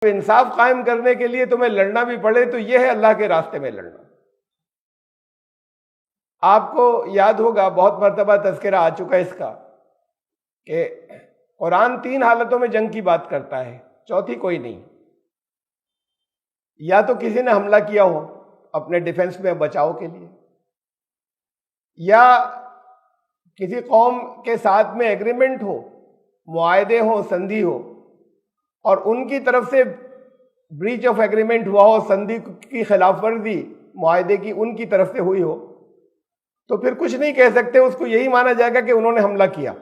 इंसाफ कायम करने के लिए तुम्हें लड़ना भी पड़े तो यह है अल्लाह के रास्ते में लड़ना। आपको याद होगा, बहुत मर्तबा तज़किरा आ चुका है इसका, कि कुरान 3 हालतों में जंग की बात करता है, चौथी कोई नहीं। या तो किसी ने हमला किया हो अपने डिफेंस में बचाव के लिए, या किसी कौम के साथ में एग्रीमेंट हो, मुआहदे हो, संधि हो, और उनकी तरफ से ब्रीच ऑफ एग्रीमेंट हुआ हो, संधि की खिलाफ वर्जी मुआहदे की उनकी तरफ से हुई हो, तो फिर कुछ नहीं कह सकते, उसको यही माना जाएगा कि उन्होंने हमला किया।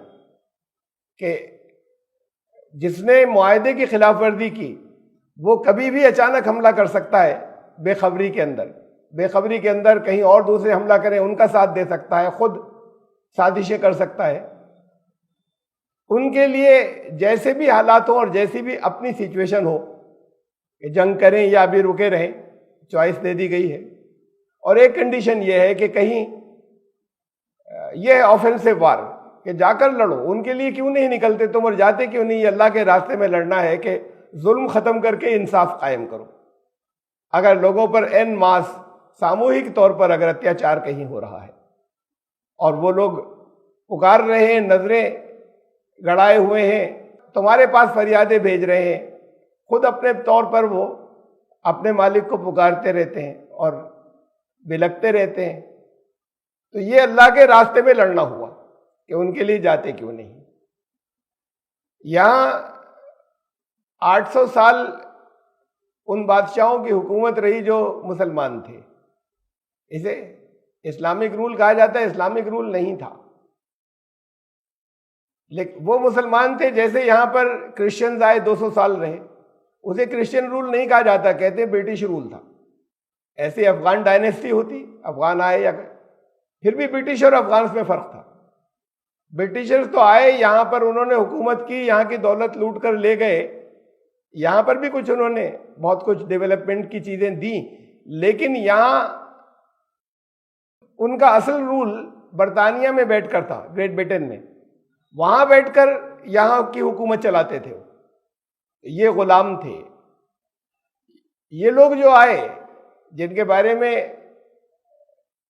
कि जिसने मुआहदे की खिलाफ वर्जी की वो कभी भी अचानक हमला कर सकता है, बेखबरी के अंदर कहीं और दूसरे हमला करें उनका साथ दे सकता है, खुद साजिशें कर सकता है। उनके लिए जैसे भी हालात हो और जैसी भी अपनी सिचुएशन हो, जंग करें या अभी रुके रहें, चॉइस दे दी गई है। और एक कंडीशन यह है कि कहीं यह ऑफेंसिव वार कि जाकर लड़ो, उनके लिए क्यों नहीं निकलते तुम और जाते क्यों नहीं? अल्लाह के रास्ते में लड़ना है कि जुल्म खत्म करके इंसाफ कायम करो। अगर लोगों पर एन मास सामूहिक तौर पर अगर अत्याचार कहीं हो रहा है और वो लोग पुकार रहे हैं, नजरें गड़ाए हुए हैं, तुम्हारे पास फरियादें भेज रहे हैं, खुद अपने तौर पर वो अपने मालिक को पुकारते रहते हैं और बिलखते रहते हैं, तो ये अल्लाह के रास्ते में लड़ना हुआ कि उनके लिए जाते क्यों नहीं। यहां 800 साल उन बादशाहों की हुकूमत रही जो मुसलमान थे। इसे इस्लामिक रूल कहा जाता है, इस्लामिक रूल नहीं था, लेकिन वो मुसलमान थे। जैसे यहां पर क्रिश्चियंस आए 200 साल रहे, उसे क्रिश्चियन रूल नहीं कहा जाता, कहते हैं ब्रिटिश रूल था। ऐसे अफगान डायनेस्टी होती, अफगान आए या फिर भी ब्रिटिश और अफगान में फर्क था। ब्रिटिशर्स तो आए, यहां पर उन्होंने हुकूमत की, यहां की दौलत लूट कर ले गए, यहां पर भी कुछ उन्होंने बहुत कुछ डेवलपमेंट की चीजें दी, लेकिन यहां उनका असल रूल बरतानिया में बैठकर था, ग्रेट ब्रिटेन में, वहां बैठकर यहां की हुकूमत चलाते थे। ये गुलाम थे। ये लोग जो आए, जिनके बारे में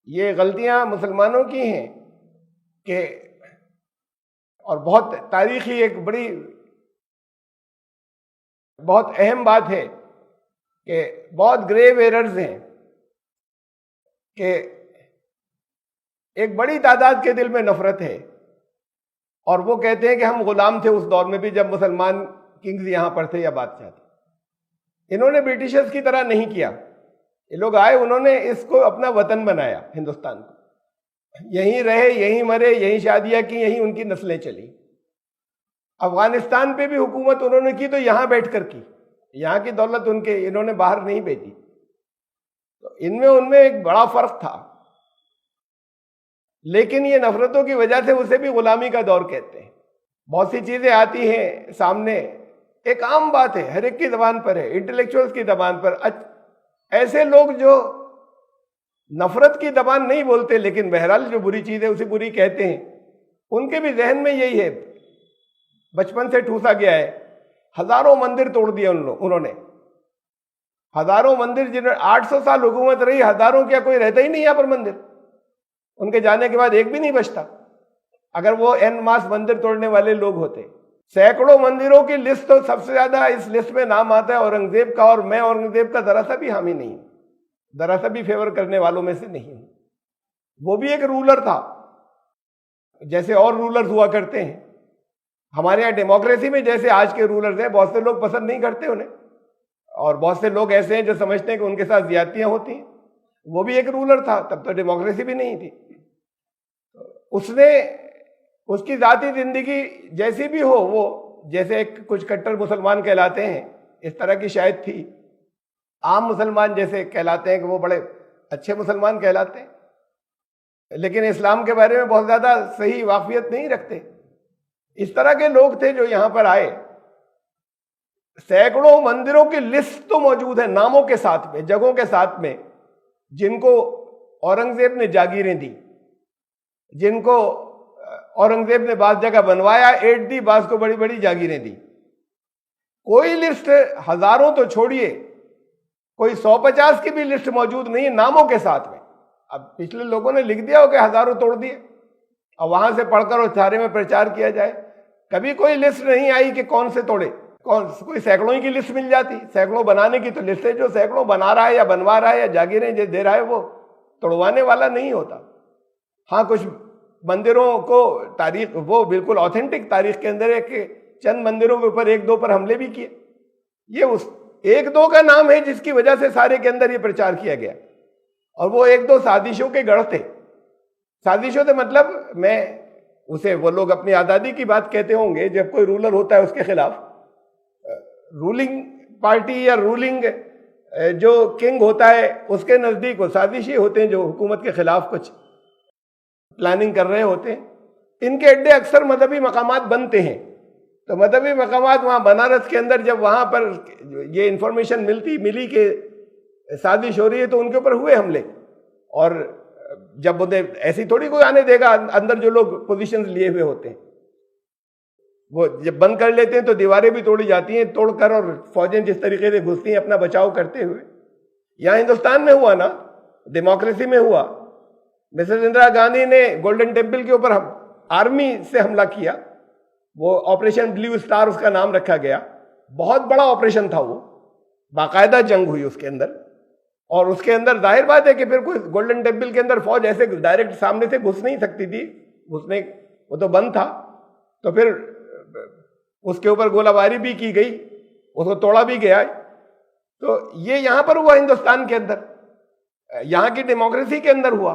ये गलतियां मुसलमानों की हैं कि, और बहुत तारीखी एक बड़ी बहुत अहम बात है कि बहुत ग्रेव एरर्स हैं कि एक बड़ी तादाद के दिल में नफरत है और वो कहते हैं कि हम गुलाम थे उस दौर में भी जब मुसलमान किंग्स यहां पर थे या बादशाह थे। इन्होंने ब्रिटिशर्स की तरह नहीं किया। ये लोग आए, उन्होंने इसको अपना वतन बनाया, हिंदुस्तान को, यहीं रहे, यहीं मरे, यहीं शादियां की, यहीं उनकी नस्लें चली। अफगानिस्तान पे भी हुकूमत उन्होंने की तो यहां बैठकर की, यहां की दौलत उनके, इन्होंने बाहर नहीं भेजी। तो इनमें उनमें एक बड़ा फर्क था, लेकिन ये नफरतों की वजह से उसे भी गुलामी का दौर कहते हैं। बहुत सी चीजें आती हैं सामने, एक आम बात है, हर एक की जबान पर है, इंटेलेक्चुअल्स की जबान पर। ऐसे लोग जो नफरत की जबान नहीं बोलते, लेकिन बहरहाल जो बुरी चीज है उसे बुरी कहते हैं, उनके भी जहन में यही है, बचपन से ठूसा गया है। हजारों मंदिर तोड़ दिए उन्होंने, हजारों मंदिर, जिन्होंने 800 साल हुकूमत रही, हजारों क्या कोई रहता ही नहीं यहां पर मंदिर, उनके जाने के बाद एक भी नहीं बचता। अगर वो एन मास मंदिर तोड़ने वाले लोग होते, सैकड़ों मंदिरों की लिस्ट, तो सबसे ज्यादा इस लिस्ट में नाम आता है औरंगजेब का, और मैं औरंगजेब का जरा सा भी हामी नहीं हूं, जरा सा भी फेवर करने वालों में से नहीं हूं। वो भी एक रूलर था, जैसे और रूलर्स हुआ करते हैं। हमारे यहाँ डेमोक्रेसी में जैसे आज के रूलर्स हैं, बहुत से लोग पसंद नहीं करते उन्हें, और बहुत से लोग ऐसे हैं जो समझते हैं कि उनके साथ ज्यादतियां होती हैं। वो भी एक रूलर था, तब तो डेमोक्रेसी भी नहीं थी। उसने, उसकी जाती जिंदगी जैसी भी हो, वो जैसे एक कुछ कट्टर मुसलमान कहलाते हैं, इस तरह की शायद थी। आम मुसलमान जैसे कहलाते हैं कि वो बड़े अच्छे मुसलमान कहलाते हैं, लेकिन इस्लाम के बारे में बहुत ज्यादा सही वाकफियत नहीं रखते। इस तरह के लोग थे जो यहां पर आए। सैकड़ों मंदिरों की लिस्ट तो मौजूद है, नामों के साथ में, जगहों के साथ में, जिनको औरंगजेब ने जागीरें दी, जिनको औरंगजेब ने बास जगह बनवाया, 8 दी, बास को बड़ी बड़ी जागीरें दी। कोई लिस्ट, हजारों तो छोड़िए, कोई 150 की भी लिस्ट मौजूद नहीं है नामों के साथ में। अब पिछले लोगों ने लिख दिया हो कि हजारों तोड़ दिए, और वहां से पढ़कर और सारे में प्रचार किया जाए। कभी कोई लिस्ट नहीं आई कि कौन से तोड़े, कोई सैकड़ों ही की लिस्ट मिल जाती। सैकड़ों बनाने की तो लिस्ट है, जो सैकड़ों बना रहा है या बनवा रहा है या जागीरें जो दे रहा है वो तोड़वाने वाला नहीं होता। हाँ, कुछ मंदिरों को तारीख, वो बिल्कुल ऑथेंटिक तारीख के अंदर है कि चंद मंदिरों के ऊपर एक दो पर हमले भी किए। ये उस एक दो का नाम है जिसकी वजह से सारे के अंदर ये प्रचार किया गया, और वो एक दो साजिशों के गढ़ थे। साजिशों से मतलब, मैं उसे, वो लोग अपनी आज़ादी की बात कहते होंगे, जब कोई रूलर होता है उसके खिलाफ, रूलिंग पार्टी या रूलिंग जो किंग होता है उसके नज़दीक वो साजिशी होते हैं जो हुकूमत के खिलाफ कुछ प्लानिंग कर रहे होते हैं। इनके अड्डे अक्सर मजहबी मकामात बनते हैं। तो मजहबी मकामात वहाँ बनारस के अंदर जब वहाँ पर ये इंफॉर्मेशन मिली कि साजिश हो रही है, तो उनके ऊपर हुए हमले। और जब उन्हें ऐसी थोड़ी कोई आने देगा, अंदर जो लोग पोजीशंस लिए हुए होते हैं वो जब बंद कर लेते हैं तो दीवारें भी तोड़ी जाती हैं, तोड़कर, और फौजें जिस तरीके से घुसती हैं अपना बचाव करते हुए। यहाँ हिंदुस्तान में हुआ ना, डेमोक्रेसी में हुआ। मिसेस इंदिरा गांधी ने गोल्डन टेम्पल के ऊपर आर्मी से हमला किया, वो ऑपरेशन ब्लू स्टार उसका नाम रखा गया। बहुत बड़ा ऑपरेशन था वो, बाकायदा जंग हुई उसके अंदर। और उसके अंदर जाहिर बात है कि फिर कोई गोल्डन टेम्पल के अंदर फौज ऐसे डायरेक्ट सामने से घुस नहीं सकती थी, घुसने वो तो बंद था। तो फिर उसके ऊपर गोलाबारी भी की गई, उसको तोड़ा भी गया। तो ये यहां पर हुआ हिंदुस्तान के अंदर, यहां की डेमोक्रेसी के अंदर हुआ,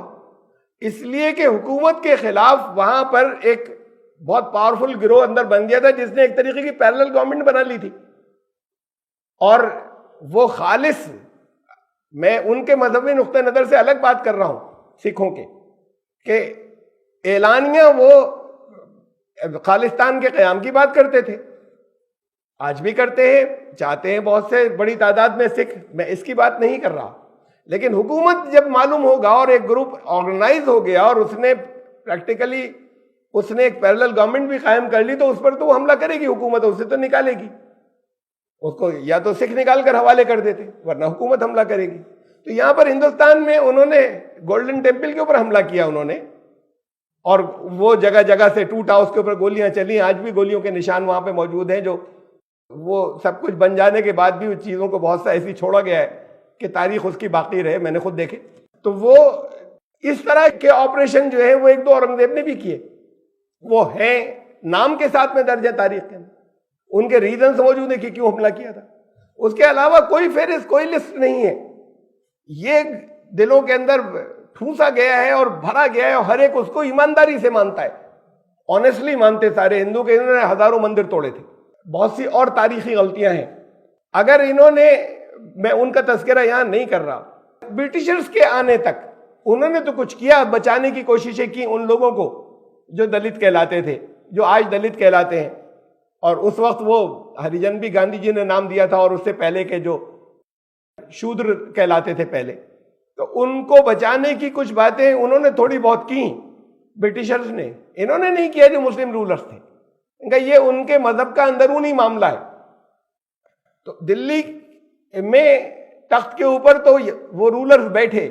इसलिए कि हुकूमत के खिलाफ वहां पर एक बहुत पावरफुल गिरोह अंदर बन गया था जिसने एक तरीके की पैरेलल गवर्नमेंट बना ली थी। और वो खालिस, मैं उनके मजहबी नुक्ते नजर से अलग बात कर रहा हूं, सिखों के, कि एलानिया वो खालिस्तान के क़याम की बात करते थे, आज भी करते हैं, चाहते हैं बहुत से बड़ी तादाद में सिख, मैं इसकी बात नहीं कर रहा। लेकिन हुकूमत जब मालूम होगा और एक ग्रुप ऑर्गेनाइज हो गया और उसने प्रैक्टिकली उसने एक पैरेलल गवर्नमेंट भी कायम कर ली, तो उस पर तो हमला करेगी हुकूमत, उसे तो निकालेगी। उसको या तो सिख निकाल कर हवाले कर देते, वरना हुकूमत हमला करेगी। तो यहां पर हिंदुस्तान में उन्होंने गोल्डन टेम्पल के ऊपर हमला किया उन्होंने, और वो जगह जगह से टूटा, उसके ऊपर गोलियां चली, आज भी गोलियों के निशान वहां पे मौजूद हैं। जो वो सब कुछ बन जाने के बाद भी उन चीज़ों को बहुत सा ऐसी छोड़ा गया है कि तारीख उसकी बाकी रहे, मैंने खुद देखे। तो वो इस तरह के ऑपरेशन जो है वो एक दो औरंगजेब ने भी किए, वो है नाम के साथ में दर्ज है तारीख के अंदर, उनके रीजन मौजूद है कि क्यों हमला किया था। उसके अलावा कोई फेरिस्त, कोई लिस्ट नहीं है। ये दिलों के अंदर ठूसा गया है और भरा गया है, और हर एक उसको ईमानदारी से मानता है, ऑनेस्टली मानते सारे हिंदू के। इन्होंने हजारों मंदिर तोड़े थे, बहुत सी और तारीखी गलतियां हैं। अगर इन्होंने, मैं उनका तस्करा यहां नहीं कर रहा, ब्रिटिशर्स के आने तक उन्होंने तो कुछ किया, बचाने की कोशिशें की उन लोगों को जो दलित कहलाते थे, जो आज दलित कहलाते हैं। और उस वक्त वो हरिजन भी गांधी जी ने नाम दिया था, और उससे पहले के जो शूद्र कहलाते थे पहले, तो उनको बचाने की कुछ बातें उन्होंने थोड़ी बहुत की ब्रिटिशर्स ने, इन्होंने नहीं किया जो मुस्लिम रूलर्स थे। इनका ये उनके मजहब का अंदरूनी मामला है। तो दिल्ली में तख्त के ऊपर तो वो रूलर्स बैठे,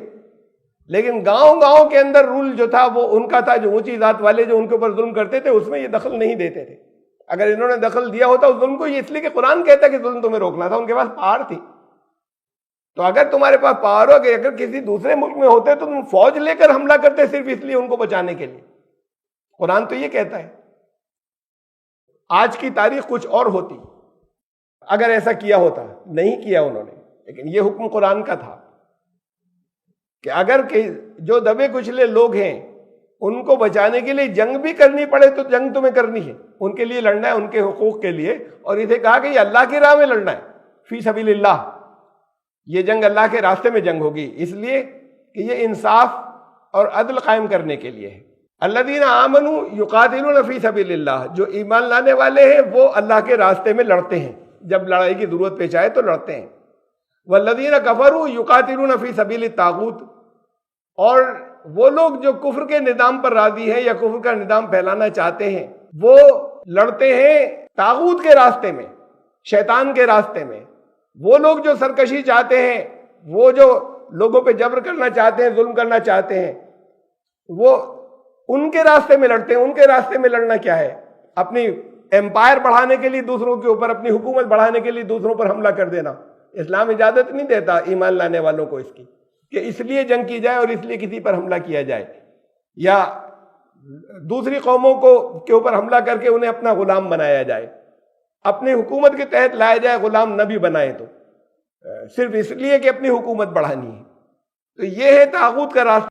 लेकिन गांव गांव के अंदर रूल जो था वो उनका था, जो ऊंची जात वाले जो उनके ऊपर जुल्म करते थे उसमें ये दखल नहीं देते थे। अगर इन्होंने दखल दिया होता उस जुल्म को, ये इसलिए कि कुरान कहता कि जुल्म तुम्हें रोकना था, उनके पास पावर थी। तो अगर तुम्हारे पास पावर हो, अगर किसी दूसरे मुल्क में होते तो तुम फौज लेकर हमला करते सिर्फ इसलिए उनको बचाने के लिए। कुरान तो ये कहता है। आज की तारीख कुछ और होती अगर ऐसा किया होता, नहीं किया उन्होंने। लेकिन ये हुक्म कुरान का था कि अगर जो दबे कुचले लोग हैं उनको बचाने के लिए जंग भी करनी पड़े तो जंग तुम्हें करनी है, उनके लिए लड़ना है, उनके हुकूक के लिए। और इसे कहा कि ये अल्लाह की राह में लड़ना है, फी सबीलिल्लाह। ये जंग अल्लाह के रास्ते में जंग होगी, इसलिए कि ये इंसाफ और अदल कायम करने के लिए है। अल्लज़ीना आमनू युकातिलूना फी सबीलिल्लाह, जो ईमान लाने वाले हैं वो अल्लाह के रास्ते में लड़ते हैं, जब लड़ाई की जरूरत पेश आए तो लड़ते हैं। वल्लज़ीना कफरू युकातिलूना फी सबीलित तागूत, और वो लोग जो कुफ्र के निज़ाम पर राजी हैं या कुफ्र का निज़ाम फैलाना चाहते हैं वो लड़ते हैं तागूत के रास्ते में। शैतान के रास्ते में। वो लोग जो सरकशी चाहते हैं, वो जो लोगों पे जबर करना चाहते हैं, जुल्म करना चाहते हैं, वो उनके रास्ते में लड़ते हैं। उनके रास्ते में लड़ना क्या है? अपनी एम्पायर बढ़ाने के लिए दूसरों के ऊपर, अपनी हुकूमत बढ़ाने के लिए दूसरों पर हमला कर देना। इस्लाम इजाजत नहीं देता ईमान लाने वालों को इसकी, कि इसलिए जंग की जाए और इसलिए किसी पर हमला किया जाए, या दूसरी कौमों को के ऊपर हमला करके उन्हें अपना गुलाम बनाया जाए, अपनी हुकूमत के तहत लाया जाए, गुलाम न भी बनाए तो, सिर्फ इसलिए कि अपनी हुकूमत बढ़ानी है। तो यह है तागूत का रास्ता।